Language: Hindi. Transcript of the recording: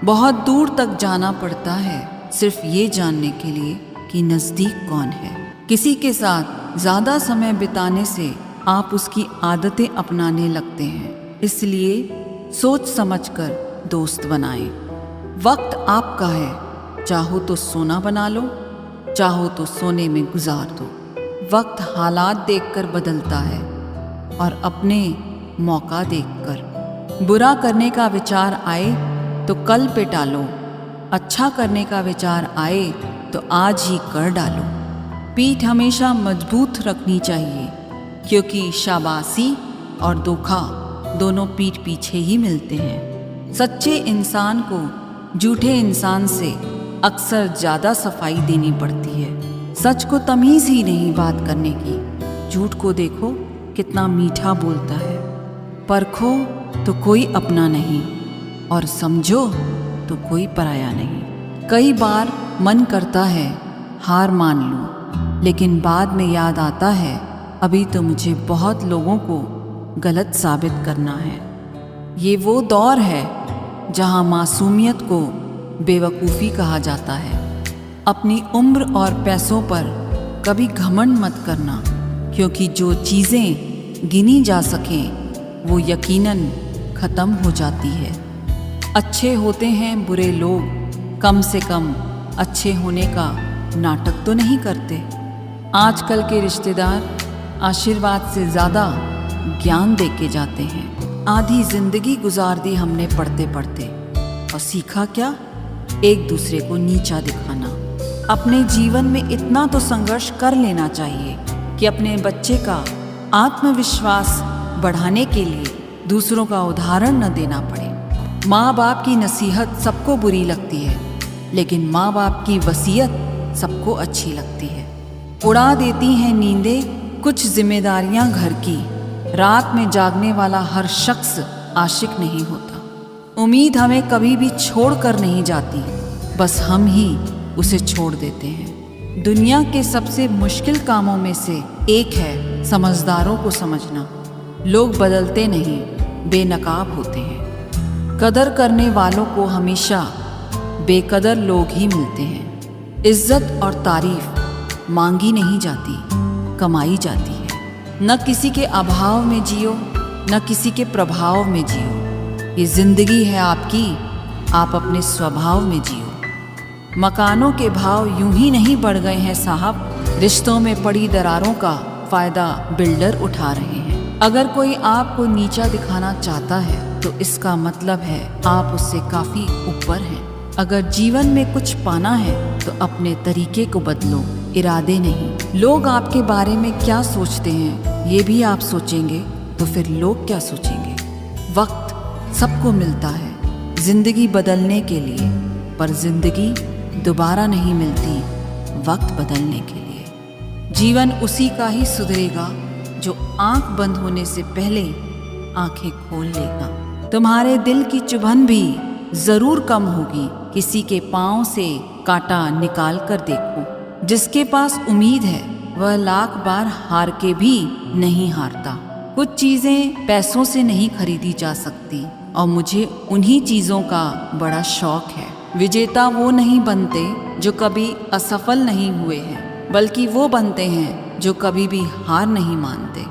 बहुत दूर तक जाना पड़ता है सिर्फ ये जानने के लिए कि नज़दीक कौन है। किसी के साथ ज़्यादा समय बिताने से आप उसकी आदतें अपनाने लगते हैं, इसलिए सोच समझकर दोस्त बनाएं। वक्त आपका है, चाहो तो सोना बना लो, चाहो तो सोने में गुजार दो। वक्त हालात देखकर बदलता है और अपने मौका देखकर। बुरा करने का विचार आए तो कल पे टालो, अच्छा करने का विचार आए तो आज ही कर डालो। पीठ हमेशा मजबूत रखनी चाहिए, क्योंकि शाबाशी और धोखा दोनों पीठ पीछे ही मिलते हैं। सच्चे इंसान को झूठे इंसान से अक्सर ज़्यादा सफाई देनी पड़ती है। सच को तमीज़ ही नहीं बात करने की। झूठ को देखो कितना मीठा बोलता है। परखो तो कोई अपना नहीं और समझो तो कोई पराया नहीं। कई बार मन करता है हार मान लूं, लेकिन बाद में याद आता है अभी तो मुझे बहुत लोगों को गलत साबित करना है। ये वो दौर है जहां मासूमियत को बेवकूफ़ी कहा जाता है। अपनी उम्र और पैसों पर कभी घमंड मत करना, क्योंकि जो चीज़ें गिनी जा सकें वो यकीनन ख़त्म हो जाती है। अच्छे होते हैं बुरे लोग, कम से कम अच्छे होने का नाटक तो नहीं करते। आजकल के रिश्तेदार आशीर्वाद से ज़्यादा ज्ञान दे के जाते हैं। आधी जिंदगी गुजार दी हमने पढ़ते पढ़ते, और सीखा क्या? एक दूसरे को नीचा दिखाना। अपने जीवन में इतना तो संघर्ष कर लेना चाहिए कि अपने बच्चे का आत्मविश्वास बढ़ाने के लिए दूसरों का उदाहरण न देना पड़े। माँ बाप की नसीहत सबको बुरी लगती है, लेकिन माँ बाप की वसीयत सबको अच्छी लगती है। उड़ा देती हैं नींदें कुछ जिम्मेदारियां घर की। रात में जागने वाला हर शख्स आशिक नहीं होता। उम्मीद हमें कभी भी छोड़ कर नहीं जाती, बस हम ही उसे छोड़ देते हैं। दुनिया के सबसे मुश्किल कामों में से एक है समझदारों को समझना। लोग बदलते नहीं, बेनकाब होते हैं। कदर करने वालों को हमेशा बेकदर लोग ही मिलते हैं। इज्जत और तारीफ मांगी नहीं जाती, कमाई जाती है। न किसी के अभाव में जियो, न किसी के प्रभाव में जियो। ये जिंदगी है आपकी, आप अपने स्वभाव में जियो। मकानों के भाव यूं ही नहीं बढ़ गए हैं साहब, रिश्तों में पड़ी दरारों का फायदा बिल्डर उठा रहे हैं। अगर कोई आपको नीचा दिखाना चाहता है तो इसका मतलब है आप उससे काफी ऊपर हैं। अगर जीवन में कुछ पाना है तो अपने तरीके को बदलो, इरादे नहीं। लोग आपके बारे में क्या सोचते हैं ये भी आप सोचेंगे तो फिर लोग क्या सोचेंगे। वक्त सबको मिलता है जिंदगी बदलने के लिए, पर जिंदगी दोबारा नहीं मिलती वक्त बदलने के लिए। जीवन उसी का ही सुधरेगा जो आंख बंद होने से पहले आंखें खोल लेगा। तुम्हारे दिल की चुभन भी जरूर कम होगी किसी के पांव से कांटा निकाल कर देखो। जिसके पास उम्मीद है वह लाख बार हार के भी नहीं हारता। कुछ चीजें पैसों से नहीं खरीदी जा सकती, और मुझे उन्हीं चीजों का बड़ा शौक है। विजेता वो नहीं बनते जो कभी असफल नहीं हुए हैं, बल्कि वो बनते हैं जो कभी भी हार नहीं मानते।